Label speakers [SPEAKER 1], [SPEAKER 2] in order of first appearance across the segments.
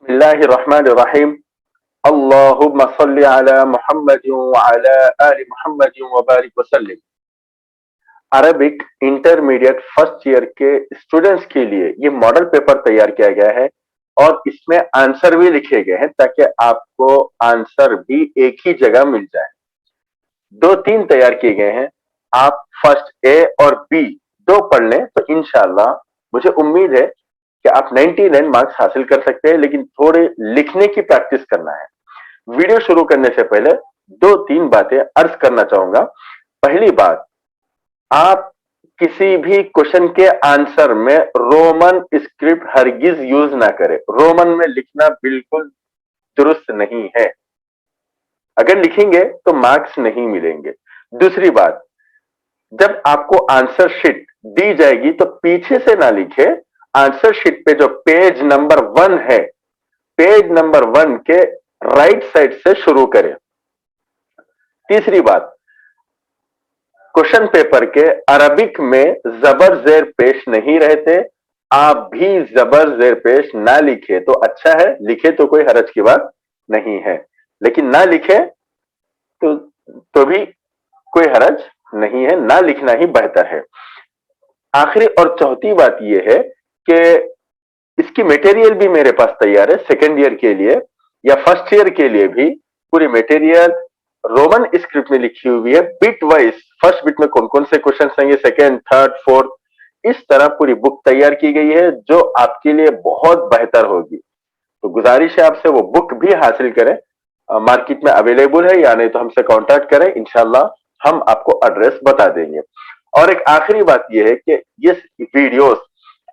[SPEAKER 1] बिस्मिल्लाहिर्रहमानिर्रहीम। अल्लाहुम्मा सल्लि अला मुहम्मद व अला आलि मुहम्मद व बारिक वसल्लिम। अरबिक इंटरमीडिएट फर्स्ट ईयर के स्टूडेंट्स के लिए ये मॉडल पेपर तैयार किया गया है और इसमें आंसर भी लिखे गए हैं ताकि आपको आंसर भी एक ही जगह मिल जाए। दो तीन तैयार किए गए हैं, आप फर्स्ट ए और बी दो पढ़ लें तो इंशाल्लाह मुझे उम्मीद है कि आप 99 मार्क्स हासिल कर सकते हैं, लेकिन थोड़े लिखने की प्रैक्टिस करना है। वीडियो शुरू करने से पहले दो तीन बातें अर्ज करना चाहूंगा। पहली बात, आप किसी भी क्वेश्चन के आंसर में रोमन स्क्रिप्ट हरगिज यूज ना करें। रोमन में लिखना बिल्कुल दुरुस्त नहीं है। अगर लिखेंगे तो मार्क्स नहीं मिलेंगे। दूसरी बात, जब आपको आंसर शीट दी जाएगी तो पीछे से ना लिखे, आंसर शीट पे जो पेज नंबर 1 है, पेज नंबर 1 के राइट साइड से शुरू करें। तीसरी बात, क्वेश्चन पेपर के अरबिक में जबर जेर पेश नहीं रहते। आप भी जबर जेर पेश ना लिखे तो अच्छा है, लिखे तो कोई हरज की बात नहीं है, लेकिन ना लिखे तो भी कोई हरज नहीं है, ना लिखना ही बेहतर है। आखिरी और चौथी बात यह है कि इसकी मटेरियल भी मेरे पास तैयार है। सेकेंड ईयर के लिए या फर्स्ट ईयर के लिए भी पूरी मटेरियल रोमन स्क्रिप्ट में लिखी हुई है, बिट वाइज। फर्स्ट बिट में कौन कौन से क्वेश्चन आएंगे, सेकेंड, थर्ड, फोर्थ, इस तरह पूरी बुक तैयार की गई है जो आपके लिए बहुत बेहतर होगी। तो गुजारिश है आपसे वो बुक भी हासिल करें। मार्केट में अवेलेबल है, या नहीं तो हमसे कांटेक्ट करें, इंशाल्लाह हम आपको एड्रेस बता देंगे। और एक आखिरी बात यह है कि ये वीडियोस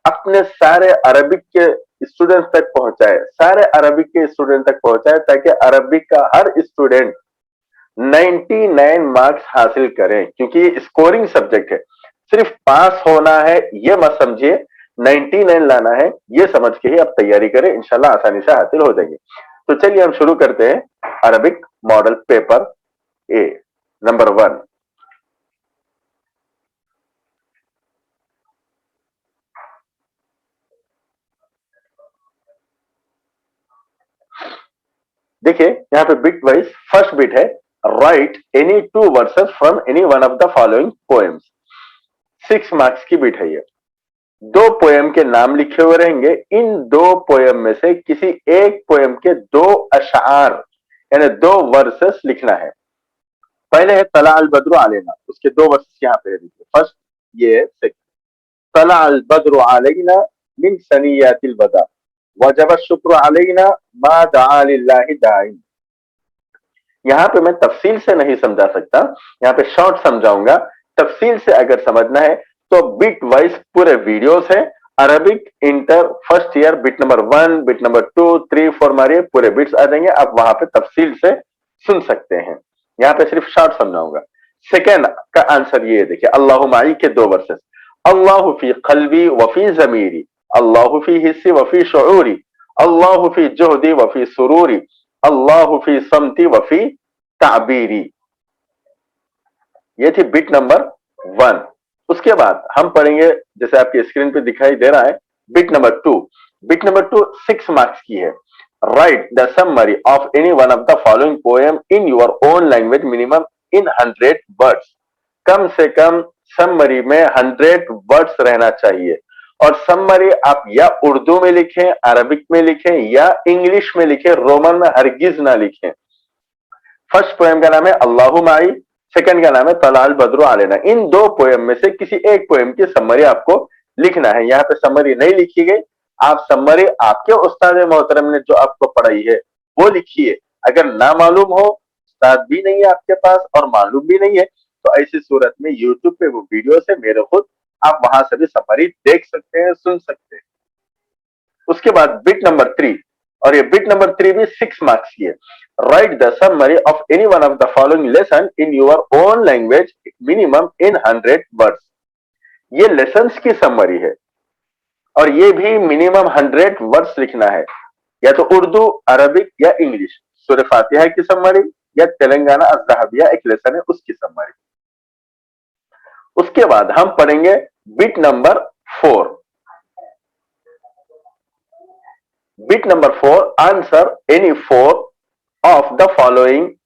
[SPEAKER 1] अपने सारे अरबिक के स्टूडेंट तक पहुंचाए, सारे अरबिक के स्टूडेंट तक पहुंचाए, ताकि अरबिक का हर स्टूडेंट 99 मार्क्स हासिल करें, क्योंकि ये स्कोरिंग सब्जेक्ट है। सिर्फ पास होना है ये मत समझिए, 99 लाना है ये समझ के ही आप तैयारी करें, इंशाल्लाह आसानी से हासिल हो जाएंगे। तो चलिए हम शुरू करते हैं Arabic model paper A number 1। देखिए यहां पे बिट वाइज फर्स्ट बिट है, right any two versus from any one of the following poems. 6 marks की बिट है ये। दो पोएम के नाम लिखे हुए रहेंगे, इन दो पोएम में से किसी एक पोएम के दो अशार यानी दो वर्सेस लिखना है। पहले है तला अल बद्रु अलैना, उसके दो वर्सेस यहाँ पे लिखिए। फर्स्ट ये तला अल बद्रु अलैना मिन सनियातिल बदा वजब शुक्र अलैना मा दआ लिल्लाहि दाइन। यहाँ पे मैं तफसील से नहीं समझा सकता, यहाँ पे शॉर्ट समझाऊंगा। तफसील से अगर समझना है तो बिट वाइज पूरे वीडियोस है। Arabic inter first year bit number 1, bit number 2, 3, 4 मारिए, पूरे बिट्स आ जाएंगे, आप वहां पे तफसील से सुन सकते हैं। यहाँ पे सिर्फ शॉर्ट समझाऊंगा। सेकेंड का आंसर ये देखिए, अल्लाह माई के दो वर्सेस। अल्लाह फी कल्बी वफी जमीरी, अल्लाह फी हिस्सी वफी शऊरी, अल्लाह फी जोहदी वफी सुरूरी, अल्लाह फी समती वफी ताबीरी। ये थी बिट नंबर 1। उसके बाद हम पढ़ेंगे, जैसे आपकी स्क्रीन पे दिखाई दे रहा है, bit number 2। Bit number 2 6 marks की है। Write the summary of any one of the following poem in your own language minimum in 100 words. कम से कम समरी में 100 वर्ड्स रहना चाहिए। और समरी आप या उर्दू में लिखें, अरबिक में लिखें या इंग्लिश में लिखें, रोमन में हरगिज ना लिखें। फर्स्ट पोएम का नाम है अल्लाहु माई, सेकंड का नाम है तलाल बद्रु अलैना। इन दो पोएम में से किसी एक पोएम की समरी आपको लिखना है। यहाँ पे समरी नहीं लिखी गई, आप समरी आपके उस्ताद मोहतरम ने जो आपको पढ़ाई है वो लिखिए। अगर ना मालूम हो, उस्ताद भी नहीं है आपके पास और मालूम भी नहीं है, तो ऐसी सूरत में यूट्यूब पे वो वीडियो है मेरे खुद, आप वहां से भी समरी देख सकते हैं, सुन सकते हैं। उसके बाद बिट नंबर 3, और ये बिट नंबर 3 भी 6 मार्क्स की है। Write the summary of any one of the following lesson in your own language minimum in 100 words. ये लेसन्स की समरी है और ये भी मिनिमम 100 वर्ड्स लिखना है, या तो उर्दू, अरबिक या इंग्लिश। सूरह फातिहा की समरी या तेलंगाना अज़्ज़हबिया एक लेसन है उसकी समरी। उसके बाद हम पढ़ेंगे bit number 4। Bit number 4, answer any 4 of the following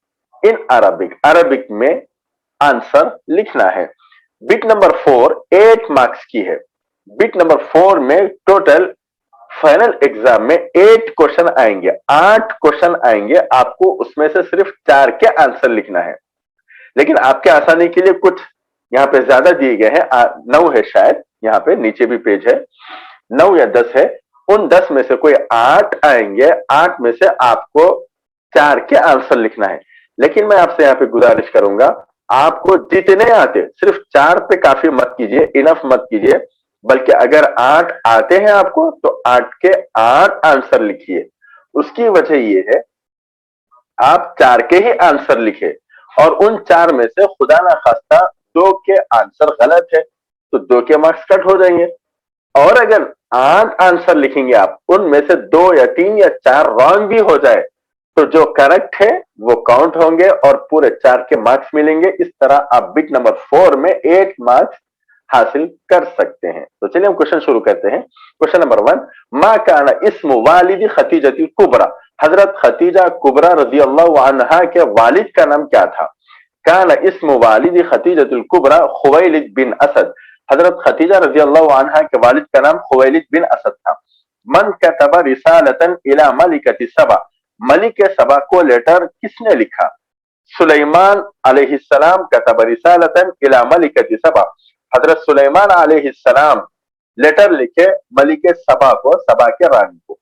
[SPEAKER 1] in Arabic. Arabic में आंसर लिखना है. बिट नंबर 4 8 मार्क्स की है. बिट नंबर 4 में टोटल फाइनल एग्जाम में 8 क्वेश्चन आएंगे, 8 क्वेश्चन आएंगे. आपको उसमें से सिर्फ 4 के आंसर लिखना है. लेकिन आपके आसानी के लिए कुछ यहाँ पे ज्यादा दिए गए हैं. 9 है शायद, यहाँ पे नीचे भी पेज है, 9 या 10 है. उन 10 में से कोई 8 आएंगे, 8 में से आपको 4 के आंसर लिखना है. लेकिन मैं आपसे यहाँ पे गुजारिश करूंगा, आपको जितने आते सिर्फ 4 पे काफी मत कीजिए, इनफ मत कीजिए, बल्कि अगर 8 आते हैं आपको तो 8 के 8 आंसर लिखिए. उसकी वजह ये है, आप 4 के ही आंसर लिखे और उन 4 में से खुदा ना खास्ता 2 के आंसर गलत है तो 2 के मार्क्स कट हो जाएंगे. और अगर 8 आंसर लिखेंगे आप, उनमें से 2 या 3 या 4 रॉन्ग भी हो जाए तो जो करेक्ट है वो काउंट होंगे और पूरे 4 के मार्क्स मिलेंगे. इस तरह आप बिट नंबर 4 में 8 मार्क्स हासिल कर सकते हैं. तो चलिए हम क्वेश्चन शुरू करते हैं. क्वेश्चन नंबर 1, मा काना इस्मु वालिद खतीजतुल कुबरा. हजरत खतीजा कुबरा रजी अल्लाह अन्हा के वालिद का नाम क्या था? काना इस्मु वालिद खतीजतुल कुबरा खुवैलिद बिन असद. हजरत खतीजा रजी अल्लाह अन्हा के वालिद का नाम खुवैलिद बिन असद था. मन कतबा रिसालतन इला मलिकति सबा. मलिक सबा को लेटर किसने लिखा? सुलेमान अलैहिस्सलाम कतब रिसालतन इला मलिकति सबा. हजरत सुलेमान अलैहिस्सलाम लेटर लिखे मलिक सबा को, सबा के रानी को.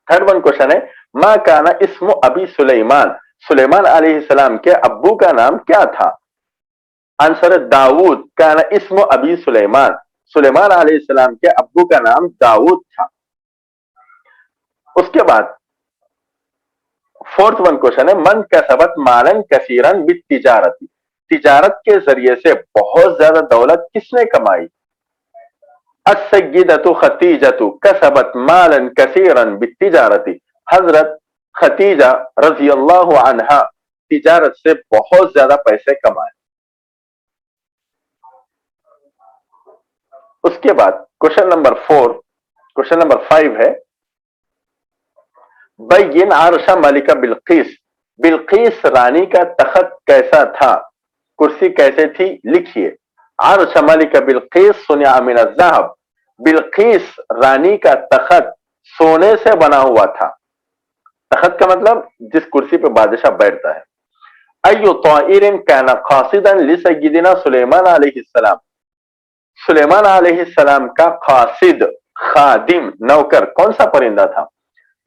[SPEAKER 1] थर्ड वन क्वेश्चन है, मा काना इस्मु अबी सुलेमान. सुलेमान अलैहिस्सलाम के अब्बू का नाम क्या था? आंसर दाऊद. काना इस्मु अबी सुलेमान. सुलेमान अलैहिस्सलाम के अब्बू का नाम दाऊद था. उसके बाद फोर्थ वन क्वेश्चन है, मन कसबत मालन कसीरन बित तिजारती. तिजारत के जरिए से बहुत ज्यादा दौलत किसने कमाई? अस्सय्यदतु खतीजतु कसबत मालन कसीरन बित तिजारती. हजरत खतीजा रजी अल्लाह अन्हा तिजारत से बहुत ज्यादा पैसे कमाए. उसके बाद क्वेश्चन नंबर 4, क्वेश्चन नंबर 5 है, बैन आरशा मलिका बिल्किस. बिल्किस रानी का तख्त कैसा था? कुर्सी कैसे थी? लिखिए. आरशा मलिका बिल्किस सुनिया मिन अज़्ज़हब. बिल्किस रानी का तख्त सोने से बना हुआ था. तख्त का मतलब जिस कुर्सी पे बादशाह बैठता है. अय्यु ताइरिन काना खासिदन लिसय्यिदिना सुलेमान अलैहिस्सलाम. सुलेमान अलैहिस्सलाम का खासिद, खादिम, नौकर कौन सा परिंदा था?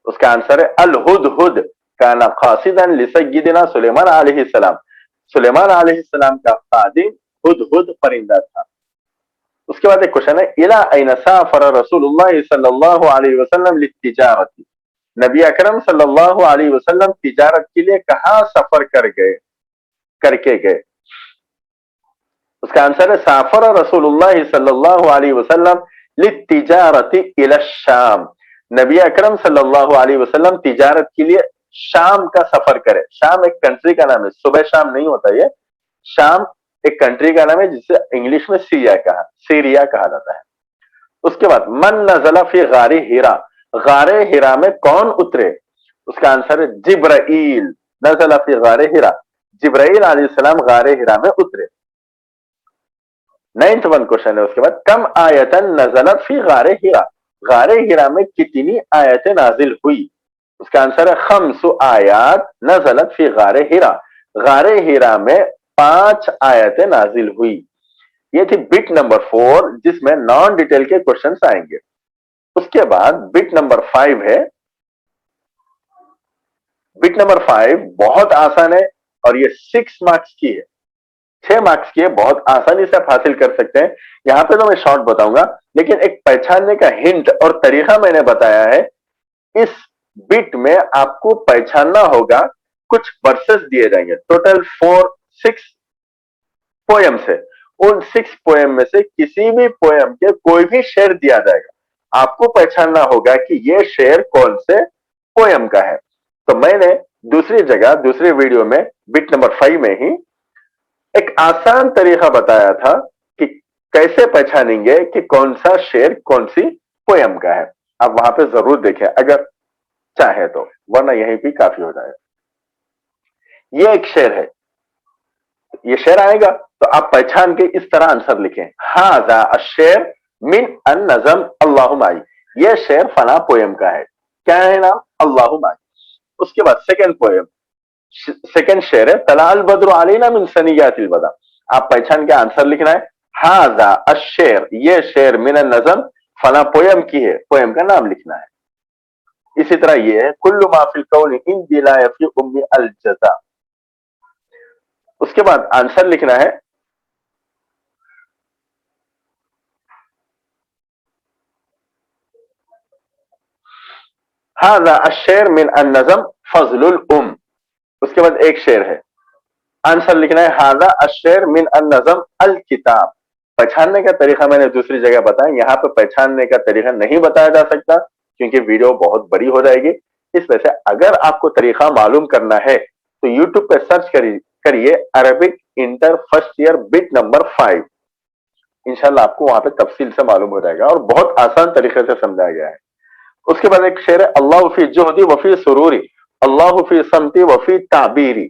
[SPEAKER 1] उसका आंसर है अल हुदहुद. काना खासिदन लिसय्यिदिना सुलेमान अलैहिस्सलाम. सुलेमान अलैहिस्सलाम का खादिम हुदहुद परिंदा था. उसके बाद एक क्वेश्चन है, इला ऐन साफर रसूलुल्लाह सल्लल्लाहु अलैहि वसल्लम लितिजारती. नबी अकरम सल्लल्लाहु अलैहि वसल्लम तिजारत के लिए कहां सफर करके गए? उसका आंसर है साफर रसूलुल्लाह सल्लल्लाहु अलैहि वसल्लम लितिजारती इला शाम. नबी अकरम सल्लल्लाहु अलैहि वसल्लम तिजारत के लिए शाम का सफर करे. शाम एक कंट्री का नाम है, सुबह शाम नहीं होता. ये शाम एक कंट्री का नाम है जिसे इंग्लिश में सीरिया कहा जाता है. उसके बाद मन नज़ला फी गारे हिरा. गारे हिरा में कौन उतरे? उसका आंसर है जिब्राइल. नज़ला फी गारे हिरा. जिब्राइल अलैहिस्सलाम गारे हिरा में उतरे. 9th वन क्वेश्चन है उसके बाद, कम आयतन नज़लत फी गारे हिरा. गारे हिरा में कितनी आयतें नाजिल हुई? उसका आंसर है खम्सु आयात नज़लत फी गारे हिरा. गारे हिरा में 5 आयतें नाजिल हुई. ये थी बिट नंबर 4 जिसमें नॉन डिटेल के क्वेश्चंस आएंगे. उसके बाद बिट नंबर 5 है. बिट नंबर 5 बहुत आसान है और ये 6 मार्क्स की है, 6 मार्क्स की है. बहुत आसानी से आप हासिल कर सकते हैं. यहां पे तो मैं शॉर्ट बताऊंगा, लेकिन एक पहचानने का हिंट और तरीका मैंने बताया है. इस बिट में आपको पहचानना होगा. कुछ वर्सेस दिए जाएंगे, टोटल 6 पोएम से. उन 6 पोएम में से किसी भी पोएम के कोई भी शेर दिया जाएगा. आपको पहचानना होगा कि ये शेर कौन से पोएम का है. तो मैंने दूसरी जगह, दूसरे वीडियो में बिट नंबर 5 में ही एक आसान तरीका बताया था कि कैसे पहचानेंगे कि कौन सा शेर कौन सी पोएम का है. आप वहां पे जरूर देखें अगर चाहे तो, वरना यहीं भी काफी हो जाएगा। ये एक शेर है, ये शेर आएगा तो आप पहचान के इस तरह आंसर लिखें, हाजा अशेर मिन अन नजम अल्लाहु माई। ये शेर फला पोयम का है, क्या है नाम? अल्लाहु माई। उसके बाद सेकंड पोयम, सेकंड शेर है, तला अल बद्र अलैना मिन सनियातिल बदा। आप पहचान के आंसर लिखना है, हाजा अशेर, ये शेर मिन अन नजम फला पोयम की है, पोयम का नाम लिखना है। इसी तरह ये है, कुल्लु मा फिल कौनि इन दिला फी उम्मी अल जजा। उसके बाद आंसर लिखना है, हाजा अशेर मिन अन नजम फजलुल उम। उसके बाद एक शेर है, आंसर लिखना है, हाजा अशेर मिन अन नजम अल किताब। पहचानने का तरीका मैंने दूसरी जगह बताया, यहाँ पे पहचानने का तरीका नहीं बताया जा सकता क्योंकि वीडियो बहुत बड़ी हो जाएगी। इस वजह से अगर आपको तरीका मालूम करना है तो यूट्यूब पे सर्च करिए Arabic inter first year bit number 5। इंशाल्लाह आपको वहां पे तफसील से मालूम हो जाएगा और बहुत आसान तरीके से समझाया गया है। उसके बाद एक शेर है, अल्लाह फी जोहदी वफी सुरूरी, अल्लाह फी समती वफी ताबीरी।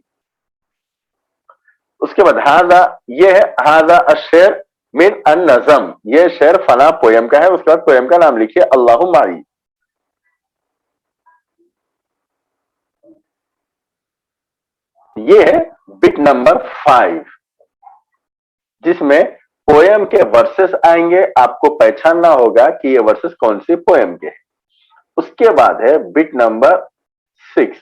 [SPEAKER 1] उसके बाद हाजा, ये है हाजा अशेर मिन अन नजम, ये शेर फला पोयम का है। उसके बाद पोयम का नाम लिखिए अल्लाहु माई। ये है बिट नंबर 5 जिसमें पोयम के वर्सेस आएंगे, आपको पहचानना होगा कि ये वर्सेस कौन सी पोयम के हैं। उसके बाद है बिट नंबर 6,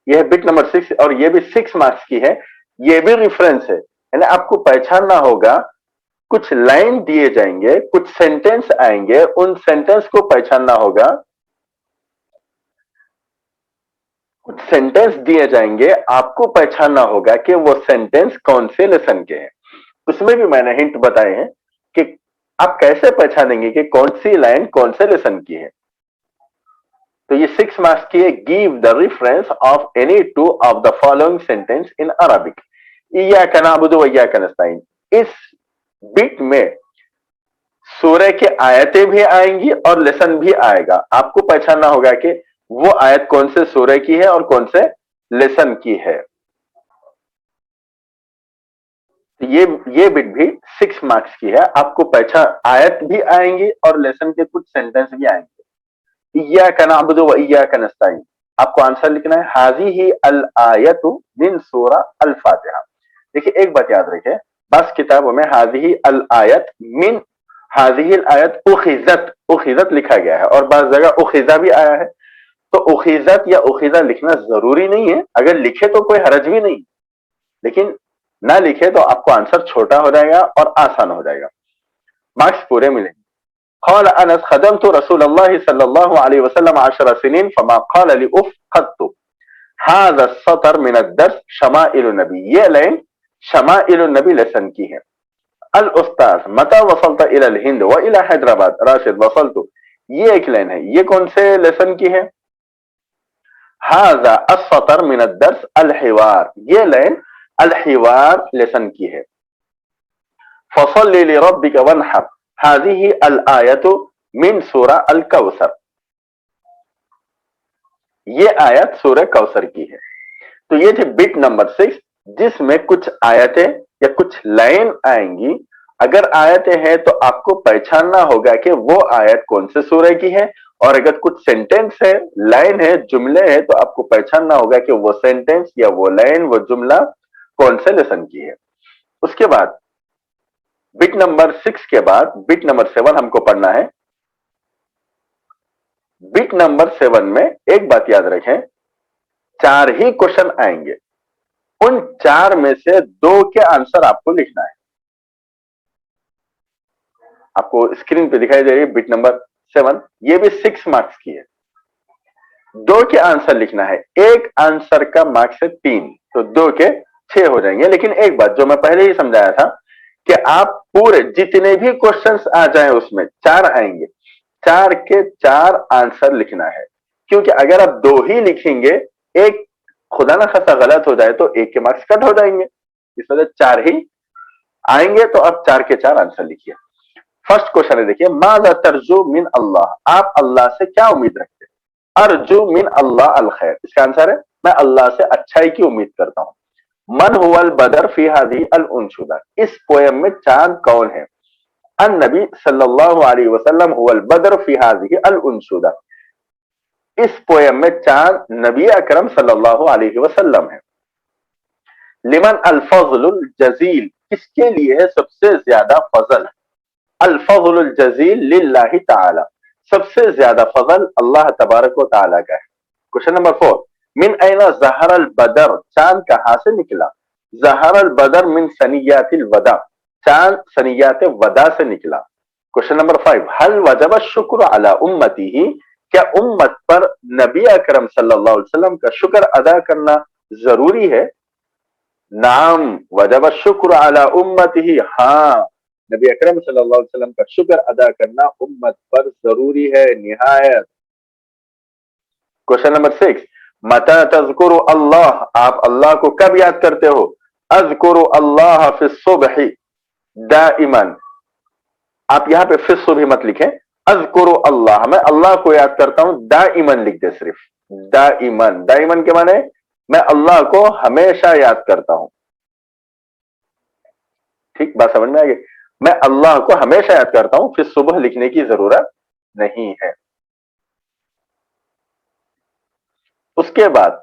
[SPEAKER 1] यह बिट नंबर 6 और ये भी 6 मार्क्स की है। ये भी रेफरेंस है, यानी आपको पहचानना होगा, कुछ लाइन दिए जाएंगे, कुछ सेंटेंस आएंगे, उन सेंटेंस को पहचानना होगा। कुछ सेंटेंस दिए जाएंगे, आपको पहचानना होगा कि वो सेंटेंस कौन से लेसन के हैं। उसमें भी मैंने हिंट बताए हैं कि आप कैसे पहचानेंगे कि कौन सी लाइन कौन से लेसन की है। तो ये 6 मार्क्स की है, give the reference of any two of the following sentence in Arabic, इय्याका नअबुदु व इय्याका नस्तईन। इस बिट में सूरह की आयतें भी आएंगी और लेसन भी आएगा। आपको पहचानना होगा कि वो आयत कौन से सूरह की है और कौन से लेसन की है। ये बिट भी 6 मार्क्स की है, आपको पहचान, आयत भी आएंगी और लेसन के कुछ सेंटेंस भी आएंगे। इय्याका नअबुदु व इय्याका नस्तईन, आपको आंसर लिखना है, हाज़िही अल आयतु मिन सूरा अल फातिहा। देखिए एक बात याद रखें, बस किताबों में हाज़िही अल आयत मिन हाज़िहिल आयत उखिज़त, उखिज़त लिखा गया है और बाज़ जगह उखिज़ा भी आया है। तो उखिज़त या उखिज़ा लिखना जरूरी नहीं है, अगर लिखे तो कोई हरज भी नहीं, लेकिन ना लिखे तो आपको आंसर छोटा हो जाएगा और आसान हो जाएगा, मार्क्स पूरे मिलेंगे। قال أنس خدمت رسول الله صلى الله عليه وسلم 10 سنين فما قال لي أف قط هذا السطر من الدرس شمائل النبي। ये लाइन शमाइल नबी लेसन की है। अल उस्ताद मता वसलता इलल हिंद व इला हैदराबाद राशिद वसलतु, ये एक लाइन है, ये कौन से लेसन की है? हाजा अस्सतर मिन अद्दर्स अल हिवार, ये लाइन अल हिवार लेसन की है। फसल्लि लिरब्बिका वनहर, हाज़िही अल आयतु मिन सूरा अल कौसर, ये आयत सूरह कौसर की है। तो ये थी बिट नंबर 6 जिसमें कुछ आयतें या कुछ लाइन आएंगी। अगर आयतें हैं तो आपको पहचानना होगा कि वो आयत कौन से सूरह की है, और अगर कुछ सेंटेंस है, लाइन है, जुमले हैं, तो आपको पहचानना होगा कि वो सेंटेंस या वो लाइन, वो जुमला कौन से लेसन की है। उसके बाद बिट नंबर 6 के बाद बिट नंबर 7 हमको पढ़ना है। बिट नंबर 7 में एक बात याद रखें, 4 ही क्वेश्चन आएंगे, उन 4 में से 2 के आंसर आपको लिखना है। आपको स्क्रीन पे दिखाई दे रही है बिट नंबर 7, ये भी 6 मार्क्स की है। 2 के आंसर लिखना है, एक आंसर का मार्क्स है 3, तो 2 के 6 हो जाएंगे। लेकिन एक बात जो मैं पहले ही समझाया था कि आप पूरे जितने भी क्वेश्चंस आ जाए उसमें 4 आएंगे, 4 के 4 आंसर लिखना है, क्योंकि अगर आप 2 ही लिखेंगे, एक खुदा ना खासा गलत हो जाए तो 1 के मार्क्स कट हो जाएंगे, इस वजह 4 ही आएंगे। तो अब 4 के 4 आंसर लिखिए। फर्स्ट क्वेश्चन है, देखिए, माज़ा तरजू मिन अल्लाह, आप अल्लाह से क्या उम्मीद रखते हैं? अर्जू मिन अल्लाह अल खैर, इसका आंसर है मैं अल्लाह से अच्छाई की उम्मीद करता हूं। मन हुवल बदर फी हादी अल उनशुदा, इस पोयम में चांद कौन है? अन नबी सल्लल्लाहु अलैहि वसल्लम हुवल बदर फी हादी अल उनशुदा, इस पोयम में चांद नबी अकरम सल्लल्लाहु अलैहि वसल्लम है। लिमन अल फज़लुल जज़ील, किसके लिए है सबसे ज्यादा फजल? अल फज़लुल जज़ील लिल्लाहि ताला, सबसे ज्यादा फजल अल्लाह तबारक व ताला का है। क्वेश्चन नंबर 4, मिन ऐना ज़हरल बदर, चांद कहां से निकला? ज़हरल बदर मिन सनियातिल वदा, चांद सनियात वदा से निकला। क्वेश्चन नंबर 5, हल वजब शुक्र अला उम्मतिही, क्या उम्मत पर नबी अकरम सल्लल्लाहु अलैहि वसल्लम का शुक्र अदा करना जरूरी है? नाम वजब शुक्र अला उम्मतिही, हाँ, नबी अकरम सल्लल्लाहु अलैहि वसल्लम का शुक्र अदा करना उम्मत पर जरूरी है निहायत। क्वेश्चन नंबर 6, मता तज़कुरु अल्लाह, आप अल्लाह को कब याद करते हो? अज़कुरु अल्लाह फी सुबही दाइमन, आप यहां पे फिर सुबह मत लिखें, अज़कुरु अल्लाह, मैं अल्लाह को याद करता हूं, दाइमन लिख दे सिर्फ, दाइमन, दाइमन के माने मैं अल्लाह को हमेशा याद करता हूं। ठीक, बात समझ में आ गई? मैं अल्लाह को हमेशा याद करता हूं, फिर सुबह लिखने की जरूरत नहीं है। उसके बाद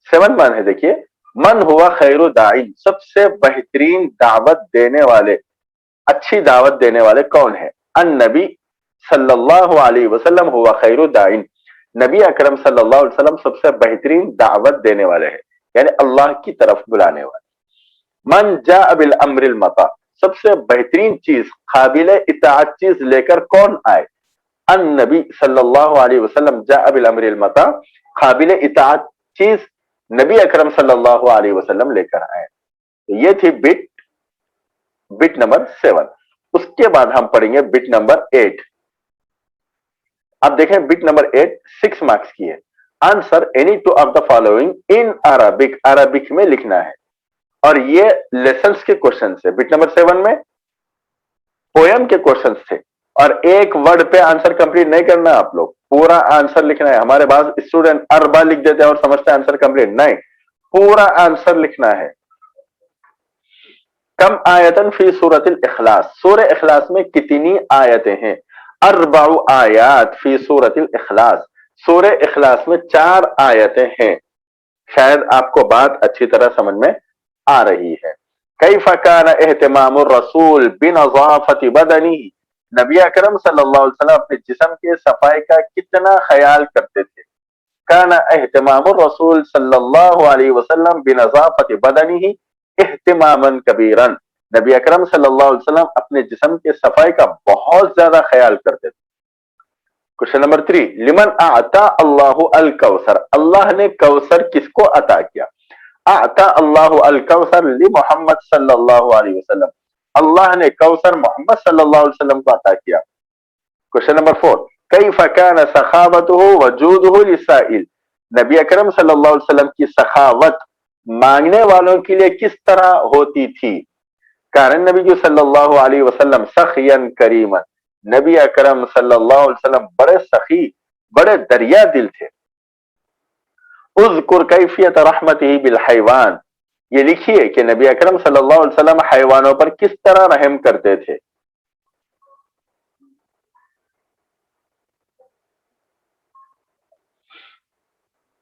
[SPEAKER 1] 7 वन है, देखिए, मन हुआ खैरु दाइन, सबसे बेहतरीन दावत देने वाले, अच्छी दावत देने वाले कौन है? अन नबी सल्लल्लाहु अलैहि वसल्लम हुआ खैरु दाइन, नबी अकरम सल्लल्लाहु अलैहि वसल्लम सबसे बेहतरीन दावत देने वाले हैं, यानी अल्लाह की तरफ बुलाने वाले। मन जा बिल अम्रिल मता, सबसे बेहतरीन चीज, काबिल इताअत चीज लेकर कौन आए? अन नबी सल्लल्लाहु अलैहि वसल्लम जा बिल अम्रिल मता, काबिल इताअत चीज नबी अकरम सल्लल्लाहु अलैहि वसल्लम लेकर आए। तो ये थी बिट नंबर 7। उसके बाद हम पढ़ेंगे बिट नंबर 8। अब देखें बिट नंबर 8 6 मार्क्स की है। Answer any two of the following in Arabic, Arabic में लिखना है, और ये लेसन्स के क्वेश्चन है। बिट नंबर 7 में पोयम के क्वेश्चन थे, और एक वर्ड पे आंसर कंप्लीट नहीं करना, आप लोग पूरा आंसर लिखना है। हमारे पास स्टूडेंट अरबा लिख देते हैं और समझते हैं आंसर कंप्लीट, नहीं, पूरा आंसर लिखना है। कम आयतन फी सूरतिल इखलास, सूरह इखलास में कितनी आयतें हैं? अरबाउ आयात फी सूरतिल इखलास, सूरह इखलास में 4 आयतें हैं। शायद आपको बात अच्छी तरह समझ में आ रही है। कैफ़ कान एहतिमामुर रसूल बिनज़ाफ़ति बदनी, नबी अकरम सल्लल्लाहु अलैहि वसल्लम अपने जिस्म के सफाई का कितना ख्याल करते थे? कान एहतिमामुर रसूल सल्लल्लाहु अलैहि वसल्लम बिनज़ाफ़ति बदनी इहतिमामन कबीरन, नबी अकरम सल्लल्लाहु अलैहि वसल्लम अपने जिस्म के सफाई का बहुत ज्यादा ख्याल करते थे। क्वेश्चन नंबर 3, लिमन आता अल्लाहु अल कौसर, अल्लाह ने कौसर किसको अता किया? आता अल्लाहु अल कौसर लि मोहम्मद सल्लल्लाहु अलैहि वसल्लम, अल्लाह ने कौसर मोहम्मद सल्लल्लाहु अलैहि वसल्लम को अता किया। क्वेश्चन नंबर 4, कैफ़ कान सखावतुहु वजूदुहु लिसाइल, नबी अकरम सल्लल्लाहु अलैहि वसल्लम की सखावत मांगने वालों के लिए किस तरह होती थी? कारण नबी सल्लल्लाहु अलैहि वसल्लम सखियन करीमन, नबी अकरम सल्लल्लाहु अलैहि वसल्लम बड़े सखी, बड़े दरिया दिल थे। उज़कुर कैफियत रहमतिही बिल हैवान, ये लिखिए कि नबी अकरम सल्लल्लाहु अलैहि वसल्लम हैवानों पर किस तरह रहम करते थे।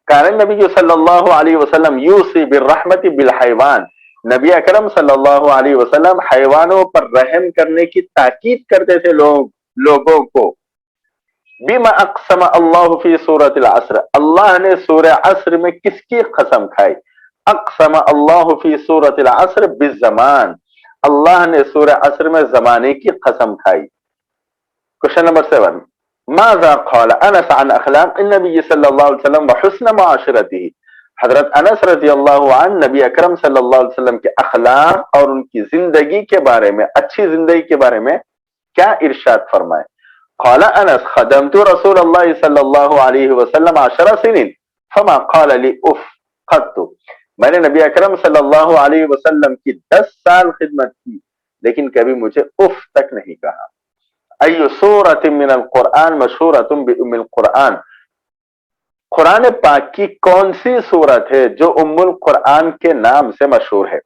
[SPEAKER 1] कारण नबी सल्लल्लाहु अलैहि वसल्लम यूसी बिर्रहमति बिल हैवान, नबी अकरम सल्लल्लाहु अलैहि वसल्लम हैवानों पर रहम करने की ताकीद करते थे लोगों को। बिमा अक़सम अल्लाह फी सूरतिल अस्र, अल्लाह ने सूरह अस्र में किसकी कसम खाई? अक़सम अल्लाह फी सूरतिल अस्र बिज़्ज़मान, अल्लाह ने सूरह अस्र में जमाने की कसम खाई। क्वेश्चन नंबर 7, माज़ा क़ाल अनस अन अख़लाक़ नबी सल्लल्लाहु अलैहि वसल्लम व हुस्न मुआशरतिही, हजरत अनस रज़ियल्लाहु अन्हु नबी अकरम सल्लल्लाहु अलैहि वसल्लम के अखलाक और उनकी जिंदगी के बारे में, अच्छी जिंदगी के बारे में क्या इरशाद फरमाए? قال انس خدمت رسول اللہ صلی اللہ علیہ وسلم 10 سنین فما قال لي اف قط. میں نے نبی اکرم صلی اللہ علیہ وسلم کی 10 سال خدمت کی لیکن کبھی مجھے اف تک نہیں کہا. ای سورۃ من القرآن مشہورۃ بام القرآن. قرآن پاک کی کون سی سورت ہے جو ام القرآن کے نام سے مشہور ہے؟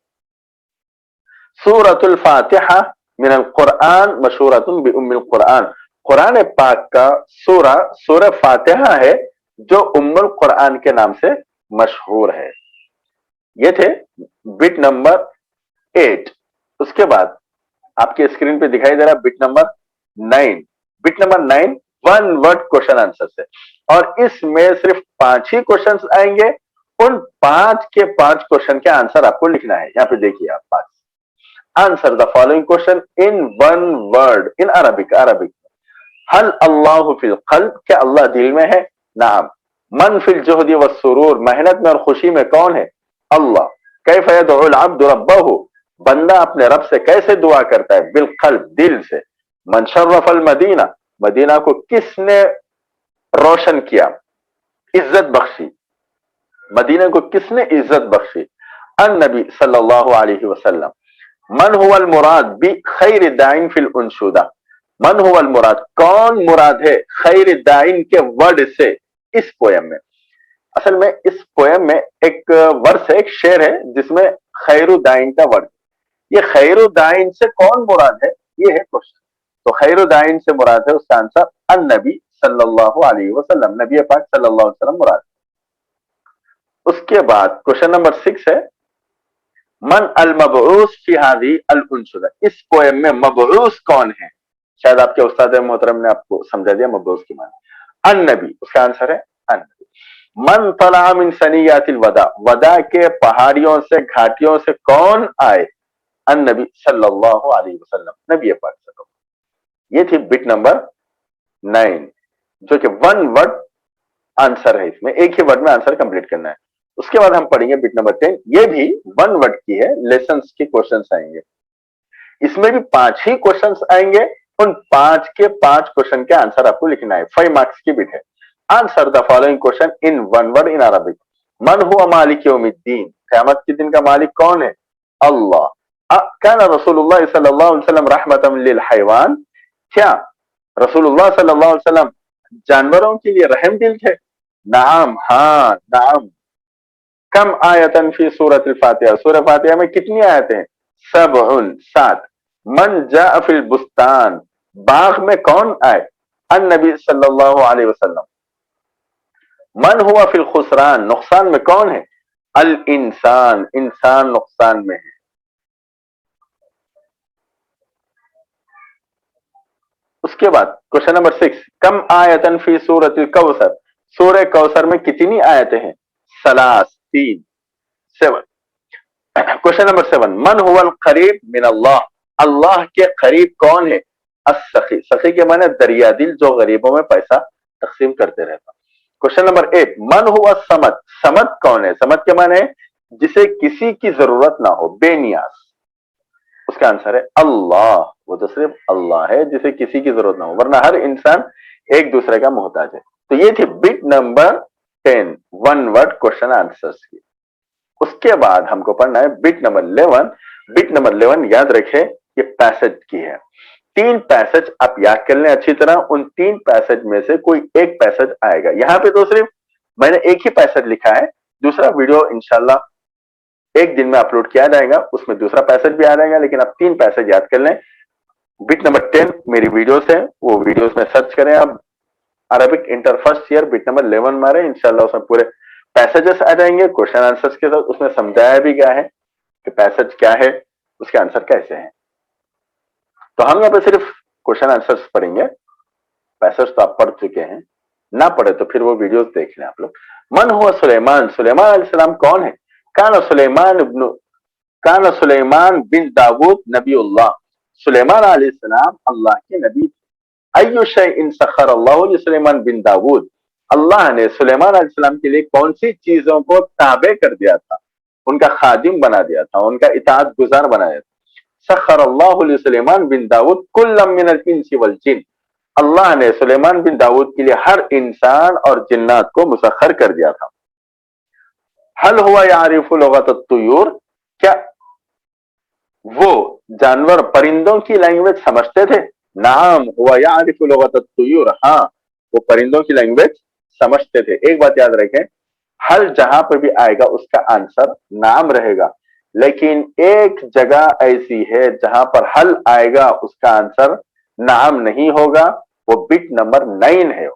[SPEAKER 1] سورۃ الفاتحہ من القرآن مشہورۃ بام القرآن. قرآن پاک کا سورہ فاتحہ ہے جو ام القرآن کے نام سے مشہور ہے. یہ تھے بٹ نمبر 8. اس کے بعد آپ کے اسکرین پہ دکھائی دے رہا but number 9. But number 9 one word question answer سے، اور اس میں صرف 5 ہی کوشچن آئیں گے. ان 5 کے 5 کوشچن کے آنسر آپ کو لکھنا ہے. یہاں پہ دیکھیے آپ 5. Answer the following question in one word in Arabic. حل اللہ فی القلب، کیا اللہ دل میں ہے؟ نعم. من فی الجہد والسرور، محنت میں اور خوشی میں کون ہے؟ اللہ. کیف یدعو العبد ربہ، بندہ اپنے رب سے کیسے دعا کرتا ہے؟ بالقلب، دل سے. من شرف المدینہ، مدینہ کو کس نے روشن کیا، عزت بخشی؟ مدینہ کو کس نے عزت بخشی؟ النبی صلی اللہ علیہ وسلم. من هو المراد بخیر دائن فی الانشودہ، من هو المراد، کون مراد ہے خیر دائن کے ورڈ سے اس پویم میں؟ اصل میں اس پویم میں ایک ورس ہے، ایک شعر ہے جس میں خیر دائن کا ورڈ. یہ خیر دائن سے کون مراد ہے، یہ ہے کوشچن. تو خیر دائن سے مراد ہے، اس کا آنسر النبی صلی اللہ علیہ وسلم، نبی پاک صلی اللہ علیہ وسلم مراد. اس کے بعد کوشچن نمبر 6 ہے من المبعوث فی ہذہ الانشدہ، اس پویم میں مبعوث کون ہے؟ شاید آپ کے استاد محترم نے آپ کو سمجھا دیا مبعوث کی معنی. النبی، اس کا آنسر ہے النبی. من طلع من ثنیات الوداع، وداع کے پہاڑیوں سے گھاٹیوں سے کون آئے؟ النبی صلی اللہ علیہ وسلم، نبی پاک صلی اللہ علیہ وسلم. یہ تھی بٹ نمبر 9 جو کہ ون ورڈ آنسر ہے. اس میں ایک ہی ورڈ میں آنسر کمپلیٹ کرنا ہے. اس کے بعد ہم پڑھیں گے بٹ نمبر 10. یہ بھی ون ورڈ کی ہے، لیسنز کے کوشچنس آئیں گے. اس میں بھی 5 ہی کوشچنس آئیں گے. ان 5 کے 5 کوشچن کے آنسر آپ کو لکھنا ہے. 5 مارکس کی بٹ ہے. Answer the following question in one word in Arabic. من هو مالک یوم الدین، قیامت کے دن کا مالک کون ہے؟ اللہ. کان رسول اللہ صلی اللہ علیہ وسلم رحمتا للحیوان، کیا رسول اللہ صلی اللہ علیہ وسلم جانوروں کے لیے رحم دل تھے؟ نعم، ہاں نعم. کم آیتن فی سورۃ الفاتحہ، سورہ فاتحہ میں کتنی آیتیں ہیں؟ 7. من جاء فی البستان، باغ میں کون آئے؟ النبی صلی اللہ علیہ وسلم. من ہوا فی الخسران، نقصان میں کون ہے؟ الانسان، انسان نقصان میں ہے. اس کے بعد کوشچن نمبر 6 کم آیتن فی سورۃ الکوثر، سورہ کوثر میں کتنی آیتیں ہیں؟ 3. 7. کوشچن نمبر 7 من هو القریب من اللہ، اللہ کے قریب کون ہے؟ السخی، سخی کے معنی دریا دل، جو غریبوں میں پیسہ تقسیم کرتے رہتا. کوشچن نمبر 8 من هو الصمد، صمد کون ہے؟ صمد کے معنی ہے جسے کسی کی ضرورت نہ ہو، بے نیاز. اس کا آنسر ہے اللہ. وہ تو صرف اللہ ہے جسے کسی کی ضرورت نہ ہو، ورنہ ہر انسان ایک دوسرے کا محتاج ہے. تو یہ تھی but number 10 one word question answers کی. اس کے بعد ہم کو پڑھنا ہے بٹ نمبر 11. بٹ نمبر 11 یاد رکھے یہ پیسج کی ہے. 3 پیسج آپ یاد کر لیں اچھی طرح. ان 3 پیسج میں سے کوئی ایک پیسج آئے گا. یہاں پہ تو صرف میں نے ایک ہی پیسج لکھا ہے، دوسرا ویڈیو انشاءاللہ ایک دن میں اپلوڈ کیا جائے گا، اس میں دوسرا پیسج بھی آ جائے گا. لیکن آپ 3 پیسج یاد کر لیں. بٹ نمبر 10 میری ویڈیوز ہیں، وہ ویڈیوز میں سرچ کریں آپ، Arabic inter first year but number 11 مارے، انشاءاللہ اس میں پورے پیسجز آ جائیں گے کوشچن آنسرز کے ساتھ. اس میں سمجھایا بھی گیا ہے کہ پیسج کیا ہے، اس کے آنسر کیسے ہیں. تو ہم یہاں پہ صرف کوشچن آنسرز پڑھیں گے. پیسج تو آپ پڑھ چکے ہیں، نہ پڑھے تو پھر وہ ویڈیوز دیکھ لیں آپ لوگ. من ہوا سلیمان، سلیمان علیہ السلام کون ہے؟ کان سلیمان بن داود نبی اللہ، سلیمان علیہ السلام اللہ کے نبی تھے. ایو شیء سخر اللہ لسلیمان بن داود، اللہ نے سلیمان علیہ السلام کے لیے کون سی چیزوں کو تابع کر دیا تھا، ان کا خادم بنا دیا تھا، ان کا اطاعت گزار بنایا تھا. سخر اللہ لسلیمان بن داود کل من الانس والجن، اللہ نے سلیمان بن داؤد کے لیے ہر انسان اور جنات کو مسخر کر دیا تھا. حل ہوا یعرف لغت الطیور، کیا وہ جانور پرندوں کی لینگویج سمجھتے تھے؟ نعم ہوا یعرف لغت الطیور، ہاں وہ پرندوں کی لینگویج سمجھتے تھے. ایک بات یاد رکھیں، حل جہاں پہ بھی آئے گا اس کا آنسر نام رہے گا، لیکن ایک جگہ ایسی ہے جہاں پر حل آئے گا اس کا آنسر نام نہیں ہوگا، وہ بٹ نمبر 9 ہے.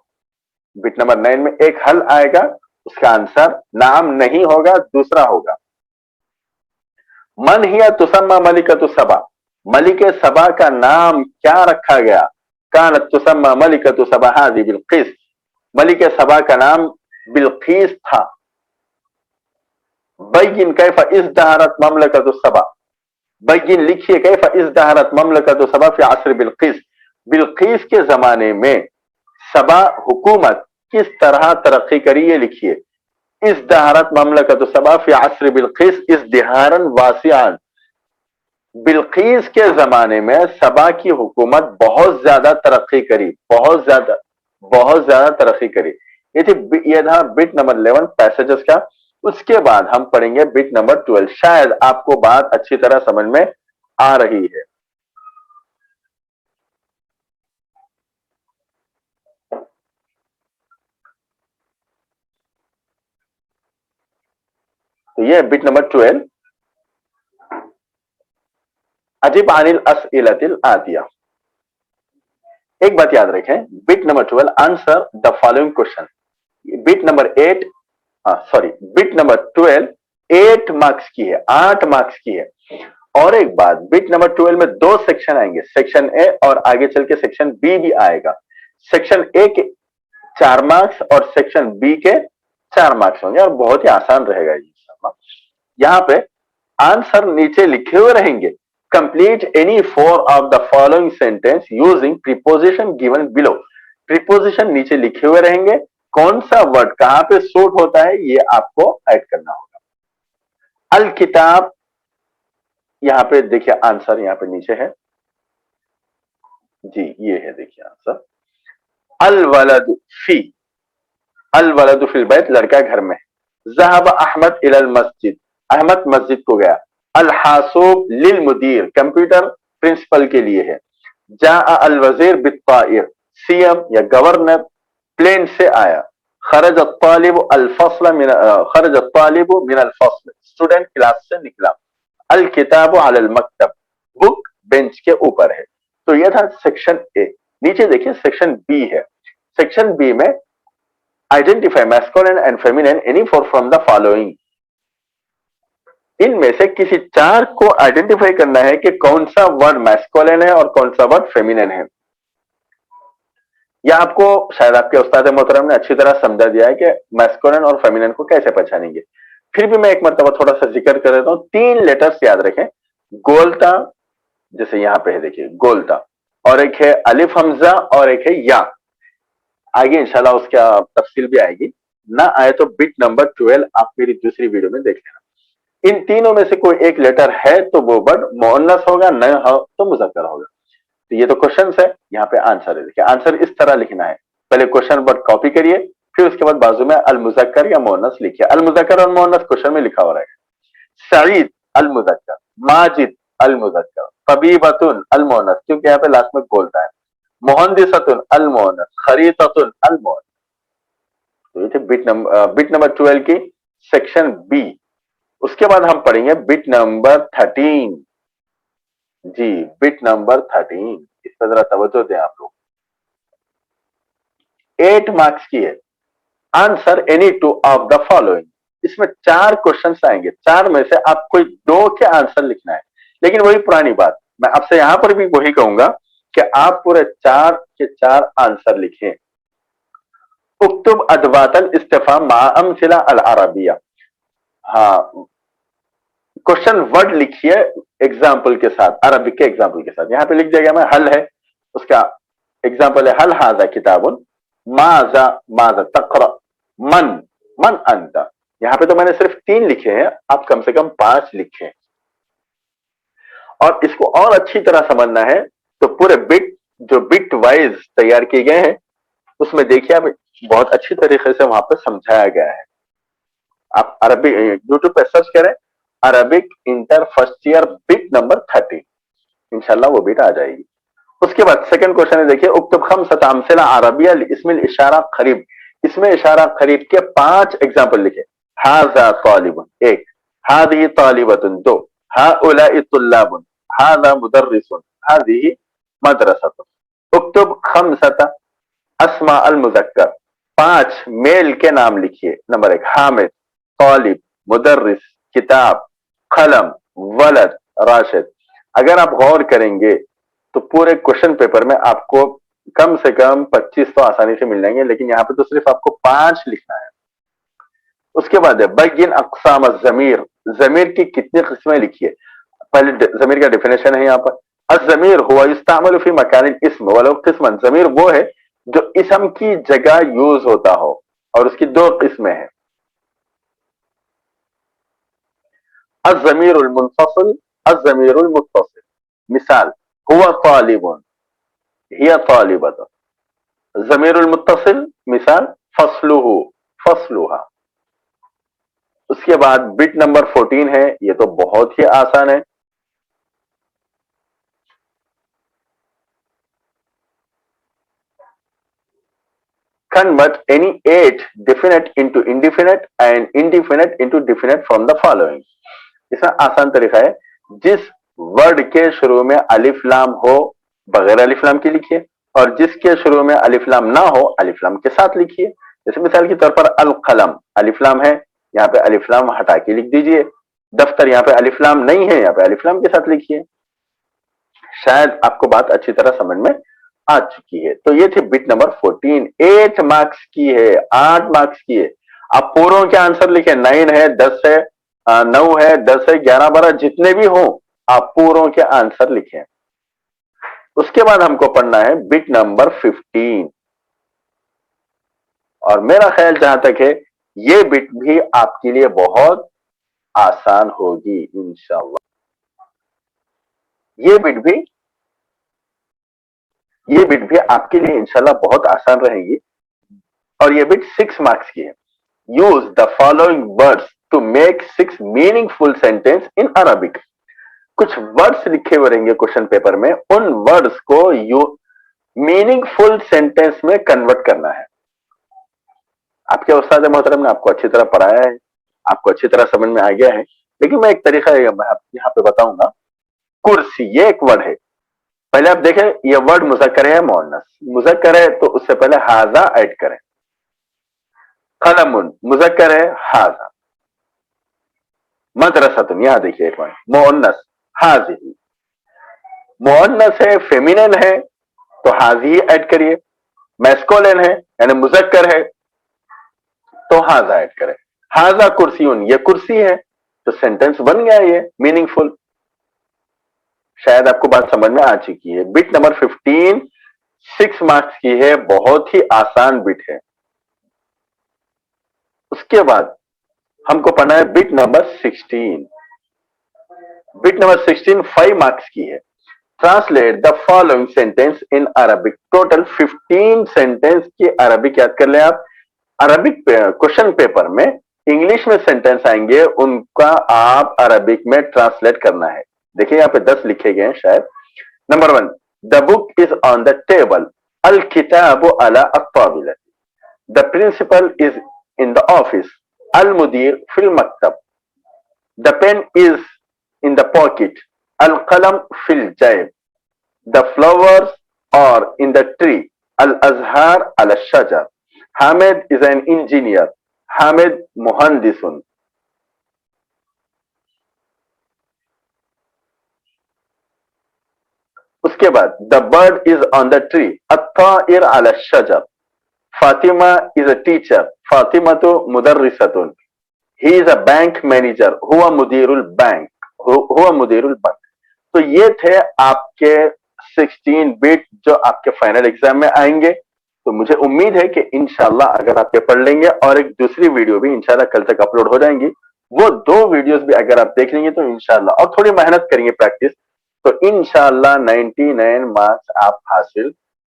[SPEAKER 1] بٹ نمبر 9 میں ایک حل آئے گا، اس کا آنسر نام نہیں ہوگا، دوسرا ہوگا. من ہی تسمى ملکۃ سبا، ملک سبا کا نام کیا رکھا گیا؟ کانت تسمى ملکۃ سبا هذه بلقیس، ملک سبا کا نام بلقیس تھا. بین کیف ازدہرت مملکۃ سبا، بین لکھیے کیف ازدہرت مملکۃ سبا فی عصر بلقیس، بلقیس کے زمانے میں سبا حکومت کس طرح ترقی کری، یہ لکھیے. ازدہرت مملکۃ سبا فی عصر بلقیس ازدہارا واسعا، بلقیس کے زمانے میں سبا کی حکومت بہت زیادہ ترقی کری، بہت زیادہ ترقی کری. یہ تھا بٹ نمبر 11 پیسجز کا. اس کے بعد ہم پڑھیں گے بٹ نمبر 12. شاید آپ کو بات اچھی طرح سمجھ میں آ رہی ہے. تو یہ بٹ نمبر 12، اجب عن الاسئلۃ الآتیہ. ایک بات یاد رکھیں، but number 12 answer the following question. But number 8 but number 12 8 marks کی ہے، 8 مارکس کی ہے. اور ایک بات، بٹ نمبر 12 میں 2 سیکشن آئیں گے، سیکشن اے اور آگے چل کے سیکشن بی بھی آئے گا. سیکشن اے کے 4 مارکس اور سیکشن بی کے 4 مارکس ہوں گے، اور بہت ہی آسان رہے گا انشاءاللہ. یہاں پہ آنسر نیچے لکھے ہوئے رہیں گے. Complete any 4 of the following sentence using preposition given below. preposition نیچے لکھے ہوئے رہیں گے، کون سا ورڈ کہاں پہ سوٹ ہوتا ہے یہ آپ کو ایڈ کرنا ہوگا. الکتاب، یہاں پہ دیکھیے آنسر یہاں پہ نیچے ہے جی، یہ ہے دیکھیے آنسر. الولد فی، الولد فی البیت، لڑکا گھر میں. ذهب احمد الى المسجد، احمد مسجد کو گیا. الحاسوب للمدیر، کمپیوٹر پرنسپل کے لیے ہے. جاء الوزیر بالطائر، سی ایم یا گورنر پلین سے آیا. خرج الطالب الفصل من خرج الطالب من الفصل، اسٹوڈنٹ کلاس سے نکلا. الکتاب علی المکتب، بک بینچ کے اوپر ہے. تو یہ تھا سیکشن اے. نیچے دیکھیں سیکشن بی ہے. سیکشن بی میں identify masculine and feminine any four from the following. ان میں سے کسی 4 کو آئیڈینٹیفائی کرنا ہے کہ کون سا ورڈ میسکولین ہے اور کون سا ورڈ فیمینین ہے. یا آپ کو شاید آپ کے استاد محترم نے اچھی طرح سمجھا دیا ہے کہ میسکولین اور فیمینین کو کیسے پہچانیں گے. پھر بھی میں ایک مرتبہ تھوڑا سا ذکر کر دیتا ہوں. 3 لیٹرز یاد رکھیں. گولتا، جیسے یہاں پہ ہے دیکھیے گولتا، اور ایک ہے الف حمزہ اور ایک ہے یا. آگے انشاءاللہ اس کا تفصیل بھی آئے گی. نہ آئے تو بٹ نمبر 12 آپ میری دوسری ویڈیو میں دیکھ لینا. ان تینوں میں سے کوئی ایک لیٹر ہے تو وہ ورڈ مؤنث ہوگا، نہ ہو تو مذکر ہوگا. تو یہ تو کوشچنس ہے، یہاں پہ آنسر ہے. دیکھیے آنسر اس طرح لکھنا ہے. پہلے کوشچن ورڈ کاپی کریے، پھر اس کے بعد بازو میں المذکر یا مؤنث لکھیے. المذکر اور مؤنث کوشچن میں لکھا ہوا رہے گا. سعید المذکر، ماجد المذکر، طبیبۃ المؤنث، کیونکہ یہاں پہ لاسٹ میں بولتا ہے. مہندسۃ المؤنث، خریطۃ المؤنث. تو یہ تھے بٹ نمبر 12 کی سیکشن بی. اس کے بعد ہم پڑھیں گے بٹ نمبر 13. جی بٹ نمبر 13، اس پر ذرا توجہ دیں آپ لوگ. 8 مارکس کی ہے. Answer any 2 of the following. اس میں 4 کوشچنس آئیں گے، 4 میں سے آپ کوئی 2 کے آنسر لکھنا ہے. لیکن وہی پرانی بات، میں آپ سے یہاں پر بھی وہی کہوں گا کہ آپ پورے 4 کے 4 آنسر لکھیں. اکتب ادوات الاستفہام مع امثلہ العربیہ. ہاں، کوشچن ورڈ لکھیے ایگزامپل کے ساتھ، عربک کے ایگزامپل کے ساتھ. یہاں پہ لکھ دیا گیا میں حل ہے، اس کا ایگزامپل ہے حل ھذا کتاب، ماذا ماذا تقرأ، من انت. یہاں پہ تو میں نے صرف 3 لکھے ہیں، آپ کم سے کم 5 لکھیں. اور اس کو اور اچھی طرح سمجھنا ہے تو پورے بٹ جو बिट वाइज तैयार किए गए हैं उसमें देखिए आप बहुत अच्छी तरीके से वहां पर समझाया गया है। आप अरबी यूट्यूब पे सर्च करें Arabic inter first year bit number 30, इंशाल्लाह वो बिट आ जाएगी। उसके बाद सेकंड क्वेश्चन है, देखिए उक्तब खमसत अमसिला अरबिया लिस्मिल इशारा करीब, इसमें इशारा करीब के 5 एग्जांपल लिखे। हाजा तालिबुन एक, हादिही तालिबतुन दो, हाउलाई तुल्लाबुन, हादा मुदर्रिसुन, हादिही मदरसतुन। उक्तब खमसत अस्मा अल मुजक्कर, 5 मेल के नाम लिखिए। नंबर 1 हामिद, तालिब, मुदर्रिस, किताब, कलम, वलद, राशिद। अगर आप गौर करेंगे तो पूरे क्वेश्चन पेपर में आपको कम से कम 25 तो आसानी से मिल जाएंगे, लेकिन यहाँ पे तो सिर्फ आपको 5 लिखना है। उसके बाद है बय्यिन अक़साम ज़मीर, ज़मीर की कितनी किस्में लिखिए। पहले ज़मीर का डेफिनेशन है यहाँ पर, अज़मीर हुवा युस्तअमलु फी मकानिल इस्म वलौ क़िस्मन, ज़मीर वो है जो इसम की जगह यूज होता हो, और उसकी 2 किस्में हैं, अज़मीरुल मुनफ़सिल, अज़मीरुल मुत्तसिल। मिसाल हुआ तालिबुन, हिया तालिबतुन। ज़मीरुल मुत्तसिल मिसाल फस्लुहु, फस्लुहा। उसके बाद बिट नंबर 14 है, ये तो बहुत ही आसान है। Convert any 8 definite into indefinite and indefinite into definite from the following. इसका आसान तरीका है, जिस वर्ड के शुरू में अलिफ लाम हो बगैर अलिफ लाम के लिखिए, और जिसके शुरू में अलिफ लाम ना हो अलिफ लाम के साथ लिखिए। जैसे मिसाल के तौर पर अल कलम अलिफ लाम है, यहाँ पे अलिफ लाम हटा के लिख दीजिए। दफ्तर यहाँ पे अलिफ लाम नहीं है, यहाँ पे अलिफ लाम के साथ लिखिए। शायद आपको बात अच्छी तरह समझ में आ चुकी है। तो ये थी बिट नंबर 14, 8 मार्क्स की है, 8 मार्क्स की है। आप पूरों के आंसर लिखे, 9 है, 10 है, 9 है, 10 है, 11 12 जितने भी हो आप पूरों के आंसर लिखें। उसके बाद हमको पढ़ना है बिट नंबर 15, और मेरा ख्याल जहां तक है ये बिट भी आपके लिए बहुत आसान होगी इंशाअल्लाह। ये बिट भी आपके लिए इंशाल्लाह बहुत आसान रहेगी, और ये बिट 6 मार्क्स की है। Use the following words to make 6 meaningful sentence in Arabic. कुछ वर्ड्स लिखे हुए रहेंगे क्वेश्चन पेपर में, उन वर्ड्स को मीनिंगफुल सेंटेंस में कन्वर्ट करना है। आपके उस्ताद मोहतरम ने आपको अच्छी तरह पढ़ाया है, आपको अच्छी तरह समझ में आ गया है, लेकिन मैं एक तरीका यहाँ पे बताऊंगा। कुर्सी ये एक वर्ड है, पहले आप देखें ये वर्ड मुज़क्कर है मुअन्नस, मुज़क्कर है तो उससे पहले हाजा ऐड करें। कलमुन मुज़क्कर है हाजा, मदरसतुन यहां देखिए एक वर्ड मुअन्नस हाज़िही, मुअन्नस है फेमिनिन है तो हाज़िही ऐड करिए, मैस्कुलिन है यानी मुज़क्कर है तो हाजा ऐड करें। हाजा कुर्सियुन ये कुर्सी है, तो सेंटेंस बन गया ये मीनिंगफुल। शायद आपको बात समझ में आ चुकी है। बिट नंबर 15 6 मार्क्स की है, बहुत ही आसान बिट है। उसके बाद हमको पढ़ना है bit number 16। Bit number 16 5 marks की है। Translate the following sentence in Arabic. Total 15 sentence की अरबिक याद कर ले आप। अरबिक क्वेश्चन पेपर में इंग्लिश में सेंटेंस आएंगे, उनका आप अरबिक में ट्रांसलेट करना है। देखिए यहाँ पे 10 लिखे गए हैं शायद। Number 1 the book is on the table, अल किताबु अला अत्ताबिला, the principal is in the office, अल मुदीर फिल मकतब, the pen is in the pocket, अल कलम फिल जैब, the flowers are in the tree, अल अजहार अल शजर, Hamid is an engineer, Hamid मुहंदिसुन। उसके बाद the bird is on the tree, अत्ताइर अला शजर, Fatima is a teacher, Fatima तो मुदर्रिसतुन, he is a bank manager, हुआ मुदीरुल बैंक, हुआ मुदीरुल बैंक। तो ये थे आपके 16 बिट जो आपके फाइनल एग्जाम में आएंगे। तो मुझे उम्मीद है कि इंशाल्लाह अगर आप ये पढ़ लेंगे, और एक दूसरी वीडियो भी इंशाल्लाह कल तक अपलोड हो जाएंगी, वो 2 वीडियोस भी अगर आप देख लेंगे तो इंशाल्लाह, और थोड़ी मेहनत करेंगे प्रैक्टिस, تو انشاءاللہ 99 مارکس آپ حاصل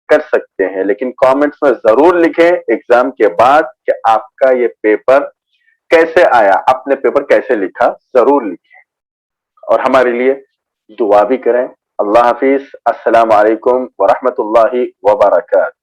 [SPEAKER 1] کر سکتے ہیں. لیکن کامنٹس میں ضرور لکھیں ایگزام کے بعد کہ آپ کا یہ پیپر کیسے آیا, اپنے پیپر کیسے لکھا, ضرور لکھیں. اور ہمارے لیے دعا بھی کریں. اللہ حافظ. السلام علیکم ورحمۃ اللہ وبرکاتہ.